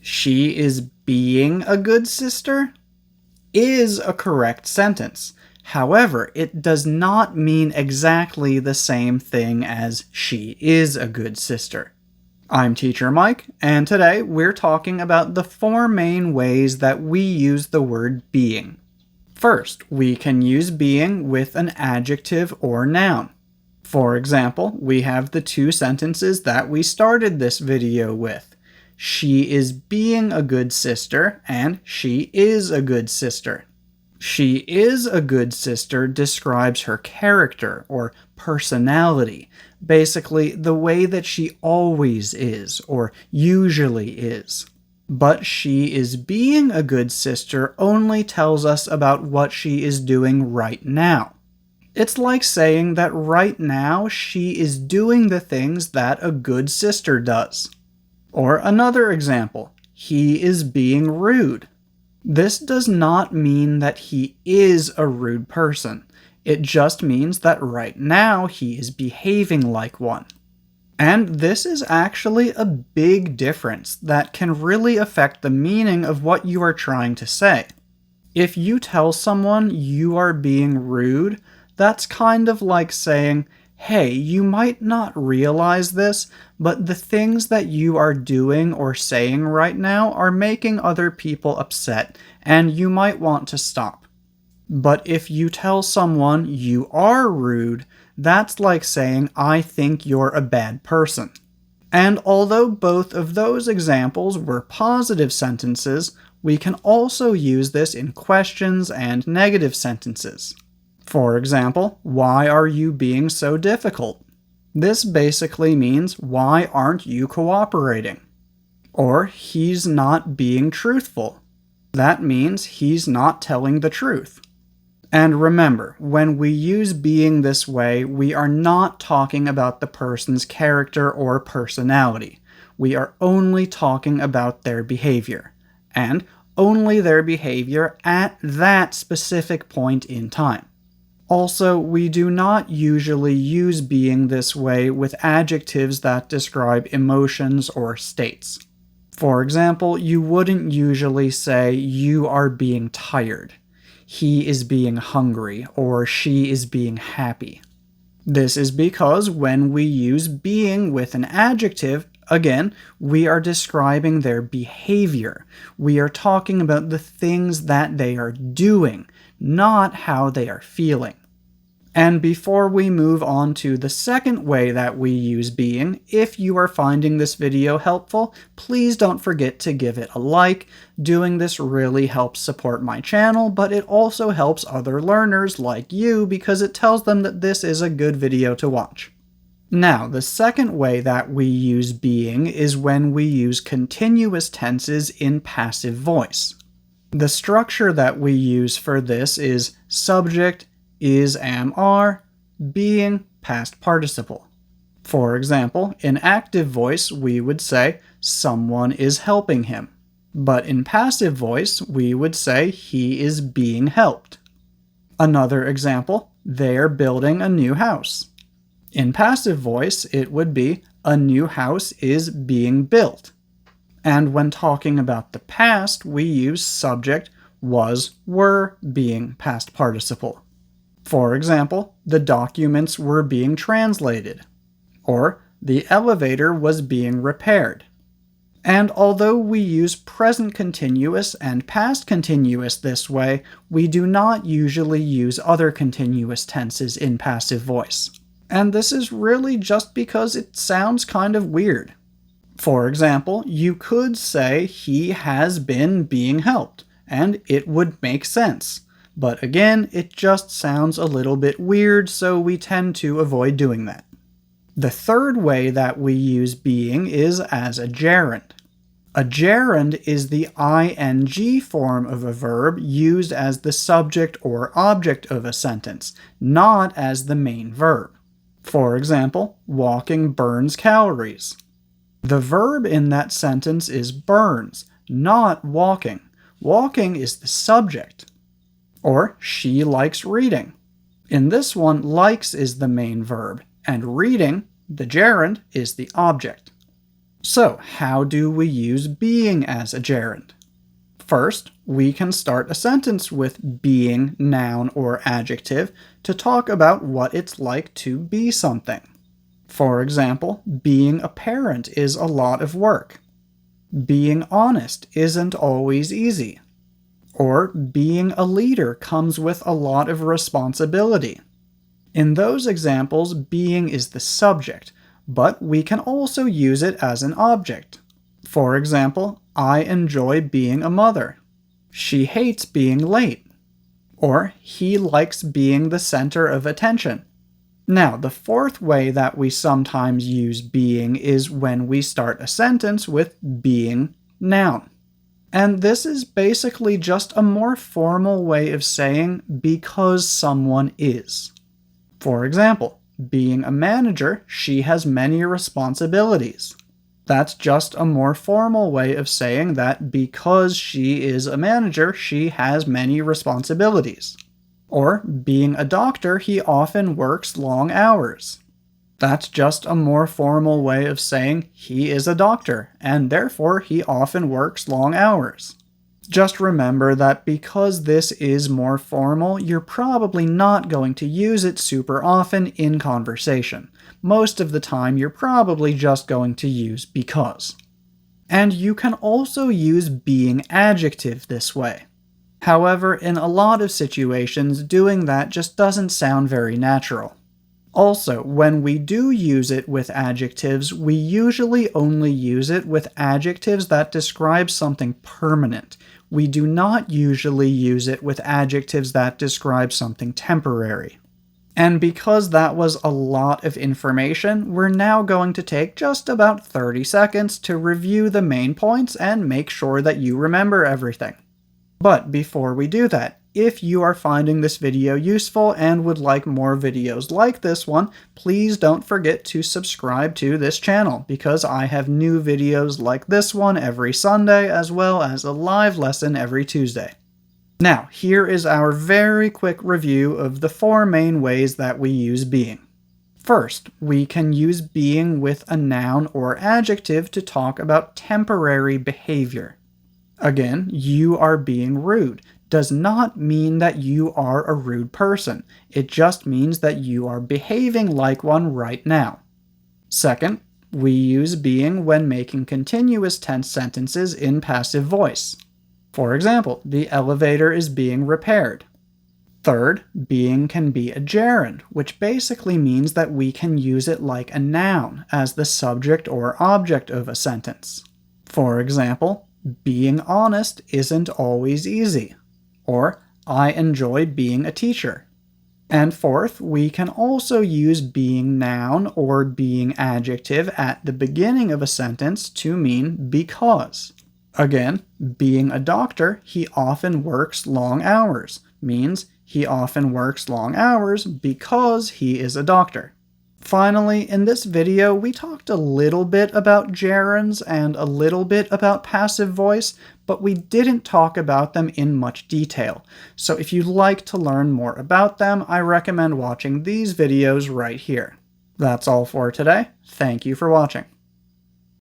She is being a good sister is a correct sentence. However, it does not mean exactly the same thing as she is a good sister. I'm Teacher Mike, and today we're talking about the four main ways that we use the word being. First, we can use being with an adjective or noun. For example, we have the two sentences that we started this video with. She is being a good sister, and she is a good sister. She is a good sister describes her character or personality, basically the way that she always is or usually is. But she is being a good sister only tells us about what she is doing right now. It's like saying that right now she is doing the things that a good sister does. Or another example, he is being rude. This does not mean that he is a rude person. It just means that right now he is behaving like one. And this is actually a big difference that can really affect the meaning of what you are trying to say. If you tell someone you are being rude, that's kind of like saying, hey, you might not realize this, but the things that you are doing or saying right now are making other people upset, and you might want to stop. But if you tell someone you are rude, that's like saying, I think you're a bad person. And although both of those examples were positive sentences, we can also use this in questions and negative sentences. For example, why are you being so difficult? This basically means, why aren't you cooperating? Or, he's not being truthful. That means he's not telling the truth. And remember, when we use being this way, we are not talking about the person's character or personality. We are only talking about their behavior. And only their behavior at that specific point in time. Also, we do not usually use being this way with adjectives that describe emotions or states. For example, you wouldn't usually say, you are being tired, he is being hungry, or she is being happy. This is because when we use being with an adjective, again, we are describing their behavior. We are talking about the things that they are doing, not how they are feeling. And before we move on to the second way that we use being, if you are finding this video helpful, please don't forget to give it a like. Doing this really helps support my channel, but it also helps other learners like you because it tells them that this is a good video to watch. Now, the second way that we use being is when we use continuous tenses in passive voice. The structure that we use for this is subject, is, am, are, being, past participle. For example, in active voice, we would say, someone is helping him. But in passive voice, we would say, he is being helped. Another example, they're building a new house. In passive voice, it would be, a new house is being built. And when talking about the past, we use subject, was, were, being, past participle. For example, the documents were being translated, or the elevator was being repaired. And although we use present continuous and past continuous this way, we do not usually use other continuous tenses in passive voice. And this is really just because it sounds kind of weird. For example, you could say he has been being helped, and it would make sense. But again, it just sounds a little bit weird, so we tend to avoid doing that. The third way that we use being is as a gerund. A gerund is the ing form of a verb used as the subject or object of a sentence, not as the main verb. For example, walking burns calories. The verb in that sentence is burns, not walking. Walking is the subject. Or, she likes reading. In this one, likes is the main verb, and reading, the gerund, is the object. So, how do we use being as a gerund? First, we can start a sentence with being, noun, or adjective to talk about what it's like to be something. For example, being a parent is a lot of work. Being honest isn't always easy. Or being a leader comes with a lot of responsibility. In those examples, being is the subject, but we can also use it as an object. For example, I enjoy being a mother. She hates being late. Or he likes being the center of attention. Now, the fourth way that we sometimes use being is when we start a sentence with being noun. And this is basically just a more formal way of saying because someone is. For example, being a manager, she has many responsibilities. That's just a more formal way of saying that because she is a manager, she has many responsibilities. Or being a doctor, he often works long hours. That's just a more formal way of saying he is a doctor, and therefore he often works long hours. Just remember that because this is more formal, you're probably not going to use it super often in conversation. Most of the time, you're probably just going to use because. And you can also use being adjective this way. However, in a lot of situations, doing that just doesn't sound very natural. Also, when we do use it with adjectives, we usually only use it with adjectives that describe something permanent. We do not usually use it with adjectives that describe something temporary. And because that was a lot of information, we're now going to take just about 30 seconds to review the main points and make sure that you remember everything. But before we do that, if you are finding this video useful and would like more videos like this one, please don't forget to subscribe to this channel, because I have new videos like this one every Sunday, as well as a live lesson every Tuesday. Now, here is our very quick review of the 4 main ways that we use being. First, we can use being with a noun or adjective to talk about temporary behavior. Again, you are being rude does not mean that you are a rude person. It just means that you are behaving like one right now. Second, we use being when making continuous tense sentences in passive voice. For example, the elevator is being repaired. Third, being can be a gerund, which basically means that we can use it like a noun as the subject or object of a sentence. For example, being honest isn't always easy. Or, I enjoy being a teacher. And fourth, we can also use being noun or being adjective at the beginning of a sentence to mean because. Again, being a doctor, he often works long hours, means he often works long hours because he is a doctor. Finally, in this video, we talked a little bit about gerunds and a little bit about passive voice, but we didn't talk about them in much detail. So if you'd like to learn more about them, I recommend watching these videos right here. That's all for today. Thank you for watching.